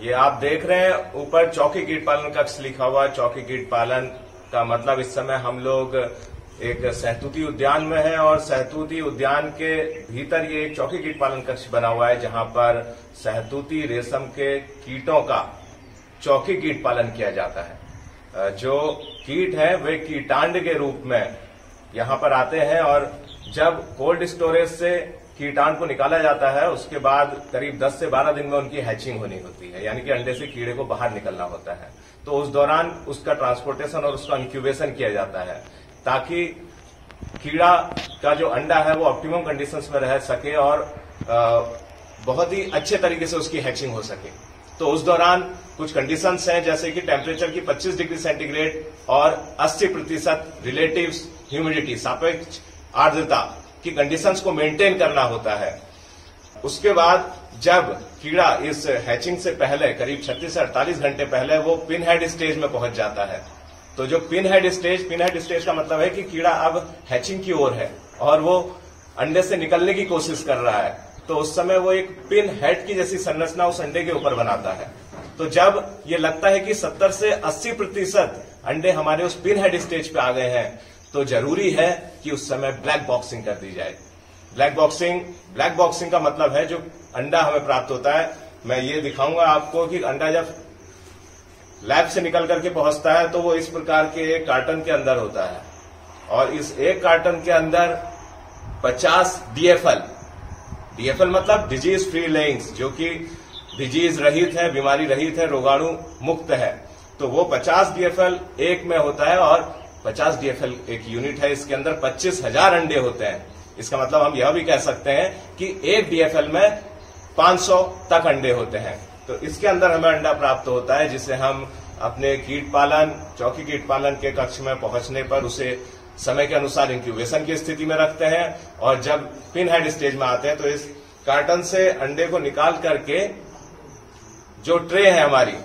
ये आप देख रहे हैं ऊपर चौकी कीट पालन कक्ष लिखा हुआ। चौकी कीट पालन का मतलब इस समय हम लोग एक सहतूती उद्यान में है और सहतूती उद्यान के भीतर ये एक चौकी कीट पालन कक्ष बना हुआ है, जहां पर सहतूती रेशम के कीटों का चौकी कीट पालन किया जाता है। जो कीट है वे कीटांड के रूप में यहां पर आते हैं और जब कोल्ड स्टोरेज से कीटाणु को निकाला जाता है उसके बाद करीब 10 से 12 दिन में उनकी हैचिंग होनी होती है, यानी कि अंडे से कीड़े को बाहर निकलना होता है। तो उस दौरान उसका ट्रांसपोर्टेशन और उसका इंक्यूबेशन किया जाता है ताकि कीड़ा का जो अंडा है वो ऑप्टिमम कंडीशंस में रह सके और बहुत ही अच्छे तरीके से उसकी हैचिंग हो सके। तो उस दौरान कुछ कंडीशंस हैं, जैसे कि टेम्परेचर की 25 डिग्री सेंटीग्रेड और 80% रिलेटिव ह्यूमिडिटी, सापेक्ष आर्द्रता की कंडीशंस को मेंटेन करना होता है। उसके बाद जब कीड़ा इस हैचिंग से पहले करीब 36 से 48 घंटे पहले वो पिन हेड स्टेज में पहुंच जाता है, तो जो पिन हेड स्टेज का मतलब है कि कीड़ा अब हैचिंग की ओर है और वो अंडे से निकलने की कोशिश कर रहा है। तो उस समय वो एक पिन हेड की जैसी संरचना उस अंडे के ऊपर बनाता है। तो जब ये लगता है कि 70 से 80% अंडे हमारे उस पिन हेड स्टेज पे आ गए हैं, तो जरूरी है कि उस समय ब्लैक बॉक्सिंग कर दी जाए। ब्लैक बॉक्सिंग का मतलब है जो अंडा हमें प्राप्त होता है, मैं ये दिखाऊंगा आपको कि अंडा जब लैब से निकल करके पहुंचता है तो वो इस प्रकार के एक कार्टन के अंदर होता है और इस एक कार्टन के अंदर 50 डीएफएल मतलब डिजीज फ्री लेइंग्स, जो कि डिजीज रहित है, बीमारी रहित है, रोगाणु मुक्त है। तो वो 50 डीएफएल एक में होता है और 50 डीएफएल एक यूनिट है, इसके अंदर 25,000 अंडे होते हैं। इसका मतलब हम यह भी कह सकते हैं कि एक डीएफएल में 500 तक अंडे होते हैं। तो इसके अंदर हमें अंडा प्राप्त होता है, जिसे हम अपने चौकी कीट पालन के कक्ष में पहुंचने पर उसे समय के अनुसार इंक्यूबेशन की स्थिति में रखते हैं और जब पिन हेड स्टेज में आते हैं तो इस कार्टन से अंडे को निकाल करके जो ट्रे है हमारी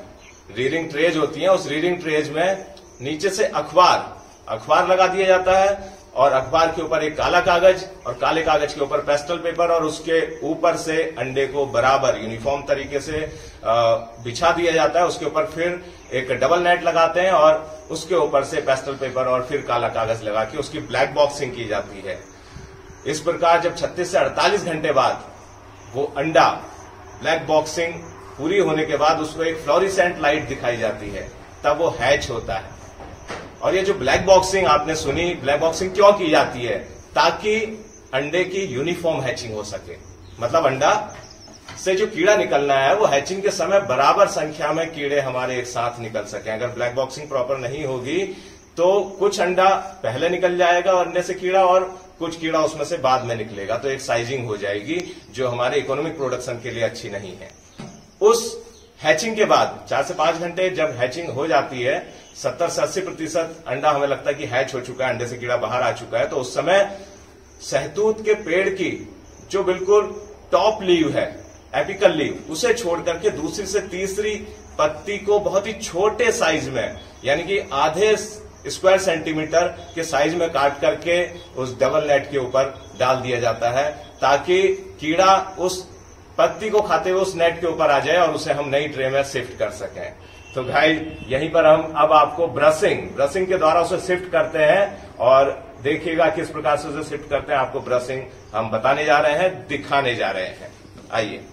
रीडिंग ट्रेज होती है, उस रीडिंग ट्रेज में नीचे से अखबार लगा दिया जाता है और अखबार के ऊपर एक काला कागज और काले कागज के ऊपर पेस्टल पेपर और उसके ऊपर से अंडे को बराबर यूनिफॉर्म तरीके से बिछा दिया जाता है। उसके ऊपर फिर एक डबल नेट लगाते हैं और उसके ऊपर से पेस्टल पेपर और फिर काला कागज लगा के उसकी ब्लैक बॉक्सिंग की जाती है। इस प्रकार जब 36 से 48 घंटे बाद वो अंडा ब्लैक बॉक्सिंग पूरी होने के बाद उसको एक फ्लोरिसेंट लाइट दिखाई जाती है, तब वो हैच होता है। और ये जो ब्लैक बॉक्सिंग आपने सुनी, ब्लैक बॉक्सिंग क्यों की जाती है? ताकि अंडे की यूनिफॉर्म हैचिंग हो सके। मतलब अंडा से जो कीड़ा निकलना है वो हैचिंग के समय बराबर संख्या में कीड़े हमारे एक साथ निकल सके। अगर ब्लैक बॉक्सिंग प्रॉपर नहीं होगी तो कुछ अंडा पहले निकल जाएगा अंडे से कीड़ा और कुछ कीड़ा उसमें से बाद में निकलेगा, तो एक साइजिंग हो जाएगी जो हमारे इकोनॉमिक प्रोडक्शन के लिए अच्छी नहीं है। उस हैचिंग के बाद 4 से 5 घंटे जब हैचिंग हो जाती है, 70 से 80% अंडा हमें लगता है कि हैच हो चुका है, अंडे से कीड़ा बाहर आ चुका है, तो उस समय सहतूत के पेड़ की जो बिल्कुल टॉप लीव है, एपिकल लीव, उसे छोड़ करके दूसरी से तीसरी पत्ती को बहुत ही छोटे साइज में, यानी कि आधे स्क्वायर सेंटीमीटर के साइज में काट करके उस डबल नेट के ऊपर डाल दिया जाता है ताकि कीड़ा उस पत्ती को खाते हुए उस नेट के ऊपर आ जाए और उसे हम नई ट्रे में शिफ्ट कर सकें। तो गाइस यहीं पर हम अब आपको ब्रशिंग के द्वारा उसे शिफ्ट करते हैं और देखिएगा किस प्रकार से उसे शिफ्ट करते हैं। आपको ब्रशिंग हम बताने जा रहे हैं, दिखाने जा रहे हैं। आइए।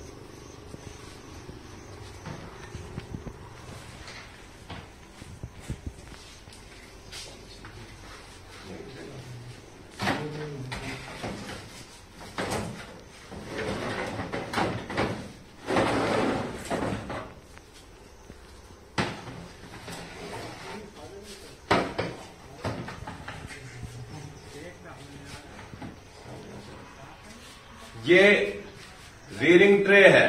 ये रीडिंग ट्रे है,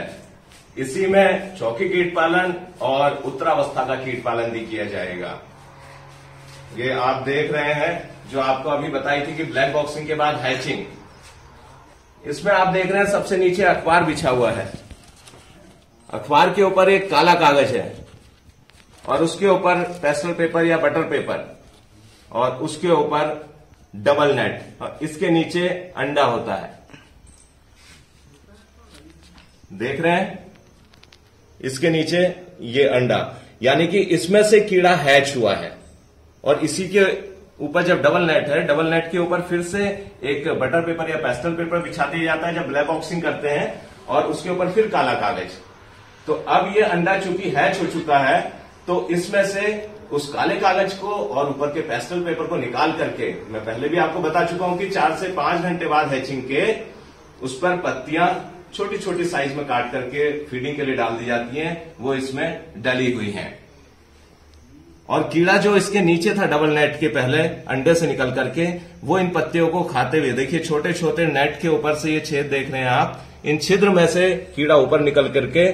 इसी में चौकी कीट पालन और उत्तरावस्था का कीट पालन भी किया जाएगा। ये आप देख रहे हैं जो आपको अभी बताई थी कि ब्लैक बॉक्सिंग के बाद हैचिंग, इसमें आप देख रहे हैं सबसे नीचे अखबार बिछा हुआ है, अखबार के ऊपर एक काला कागज है और उसके ऊपर पेस्टल पेपर या बटर पेपर और उसके ऊपर डबल नेट और इसके नीचे अंडा होता है। देख रहे हैं इसके नीचे ये अंडा, यानी कि इसमें से कीड़ा हैच हुआ है। और इसी के ऊपर जब डबल नेट है, डबल नेट के ऊपर फिर से एक बटर पेपर या पेस्टल पेपर बिछा दिया जाता है जब ब्लैक बॉक्सिंग करते हैं, और उसके ऊपर फिर काला कागज। तो अब ये अंडा चूंकि हैच हो चुका है, तो इसमें से उस काले कागज को और ऊपर के पेस्टल पेपर को निकाल करके, मैं पहले भी आपको बता चुका हूं कि 4 से 5 घंटे बाद हैचिंग के उस पर पत्तियां छोटी छोटी साइज में काट करके फीडिंग के लिए डाल दी जाती हैं, वो इसमें डली हुई हैं। और कीड़ा जो इसके नीचे था डबल नेट के पहले अंडे से निकल करके, वो इन पत्तियों को खाते हुए, देखिए छोटे छोटे नेट के ऊपर से ये छेद देख रहे हैं आप, इन छिद्र में से कीड़ा ऊपर निकल करके,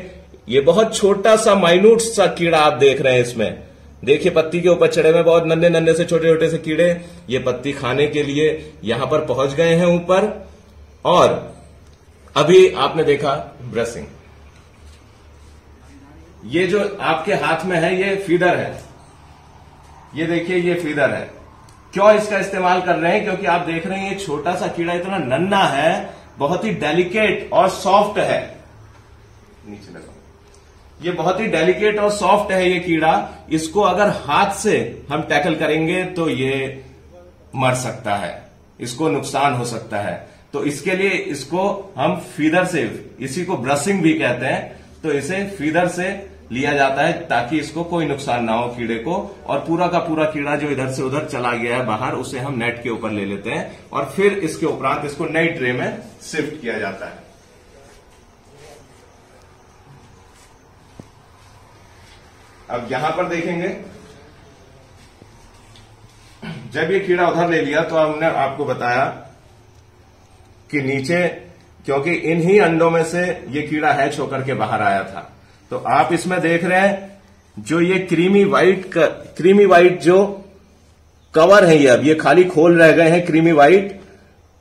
ये बहुत छोटा सा माइन्यूट सा कीड़ा आप देख रहे हैं इसमें। देखिए पत्ती के ऊपर चढ़े हुए बहुत नन्हे नन्हे से छोटे छोटे से कीड़े, ये पत्ती खाने के लिए यहां पर पहुंच गए हैं ऊपर। और अभी आपने देखा ब्रशिंग, ये जो आपके हाथ में है ये फीडर है, ये देखिए ये फीडर है। क्यों इसका इस्तेमाल कर रहे हैं? क्योंकि आप देख रहे हैं ये छोटा सा कीड़ा इतना नन्हा है, बहुत ही डेलिकेट और सॉफ्ट है। नीचे लगाओ, ये बहुत ही डेलिकेट और सॉफ्ट है ये कीड़ा। इसको अगर हाथ से हम टैकल करेंगे तो ये मर सकता है, इसको नुकसान हो सकता है। तो इसके लिए इसको हम फीडर से, इसी को ब्रशिंग भी कहते हैं, तो इसे फीडर से लिया जाता है ताकि इसको कोई नुकसान ना हो कीड़े को। और पूरा का पूरा कीड़ा जो इधर से उधर चला गया है बाहर, उसे हम नेट के ऊपर ले लेते हैं और फिर इसके उपरांत इसको नई ट्रे में शिफ्ट किया जाता है। अब यहां पर देखेंगे, जब ये कीड़ा उधर ले लिया तो हमने आपको बताया कि नीचे, क्योंकि इन्हीं अंडों में से ये कीड़ा हैच होकर के बाहर आया था, तो आप इसमें देख रहे हैं जो ये क्रीमी वाइट जो कवर है, ये अब ये खाली खोल रह गए हैं क्रीमी वाइट।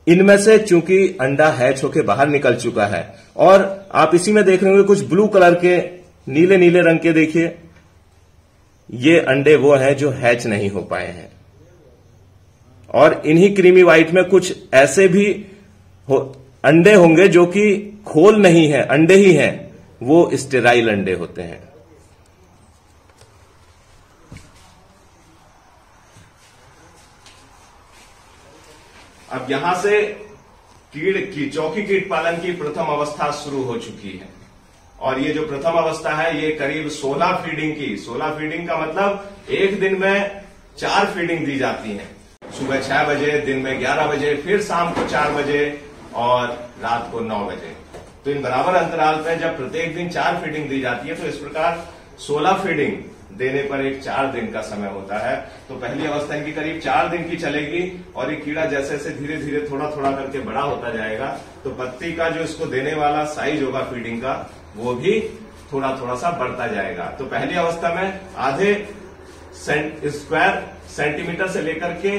इनमें से चूंकि अंडा हैच होकर बाहर निकल चुका है, और आप इसी में देख रहे होंगे कुछ ब्लू कलर के, नीले नीले रंग के, देखिए ये अंडे वो हैं जो हैच नहीं हो पाए हैं। और इन्हीं क्रीमी वाइट में कुछ ऐसे भी अंडे होंगे जो कि खोल नहीं है, अंडे ही हैं, वो स्टेराइल अंडे होते हैं। अब यहां से चौकी कीट पालन की प्रथम अवस्था शुरू हो चुकी है। और ये जो प्रथम अवस्था है ये करीब 16 फीडिंग की, 16 फीडिंग का मतलब एक दिन में 4 फीडिंग दी जाती है। सुबह 6 बजे, दिन में 11 बजे, फिर शाम को 4 बजे और रात को 9 बजे। तो इन बराबर अंतराल पर जब प्रत्येक दिन 4 फीडिंग दी जाती है, तो इस प्रकार 16 फीडिंग देने पर एक 4 दिन का समय होता है। तो पहली अवस्था इनकी करीब 4 दिन की चलेगी, और ये कीड़ा जैसे जैसे धीरे धीरे थोड़ा थोड़ा करके बड़ा होता जाएगा, तो पत्ती का जो इसको देने वाला साइज होगा फीडिंग का, वो भी थोड़ा थोड़ा सा बढ़ता जाएगा। तो पहली अवस्था में आधे स्क्वायर सेंटीमीटर से लेकर के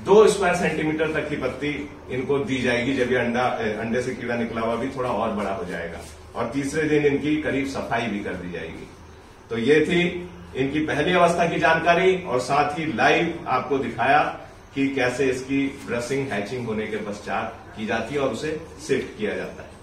2 स्क्वायर सेंटीमीटर तक की पत्ती इनको दी जाएगी। जब ये अंडे से कीड़ा निकला हुआ भी थोड़ा और बड़ा हो जाएगा, और तीसरे दिन इनकी करीब सफाई भी कर दी जाएगी। तो ये थी इनकी पहली अवस्था की जानकारी, और साथ ही लाइव आपको दिखाया कि कैसे इसकी ब्रशिंग हैचिंग होने के पश्चात की जाती है और उसे शिफ्ट किया जाता है।